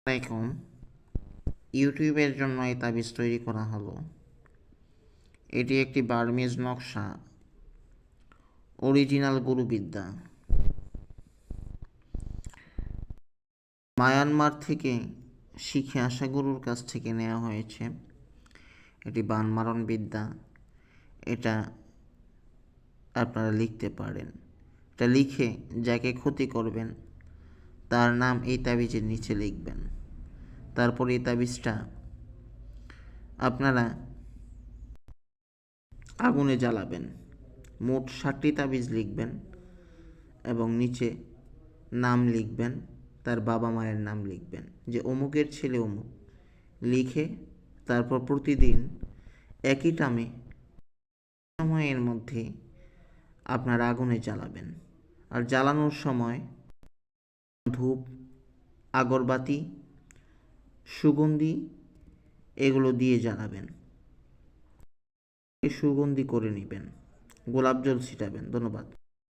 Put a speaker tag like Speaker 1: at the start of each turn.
Speaker 1: আসসালামাইকুম। ইউটিউবের জন্য এই তাবিজ তৈরি করা হলো। এটি একটি বার্মিজ নকশা, অরিজিনাল গুরুবিদ্যা। মায়ানমার থেকে শিখে আসা গুরুর কাছ থেকে নেওয়া হয়েছে। এটি বানমারণ বিদ্যা। এটা আপনারা লিখতে পারেন। এটা লিখে যাকে ক্ষতি করবেন তার নাম এই তাবিজের নিচে লিখবেন। তারপর এই তাবিজটা আপনারা আগুনে জ্বালাবেন। মোট 7টি তাবিজ লিখবেন এবং নিচে নাম লিখবেন, তার বাবা মায়ের নাম লিখবেন, যে অমুকের ছেলে অমুক লিখে তারপর প্রতিদিন একই টামে সময়ের মধ্যে আপনারা আগুনে জ্বালাবেন। আর জ্বালানোর সময় ধূপ, আগরবাতি, সুগন্ধি এগুলো দিয়ে জ্বালাবেন। সুগন্ধি করে নেবেন, গোলাপ জল ছিটাবেন। ধন্যবাদ।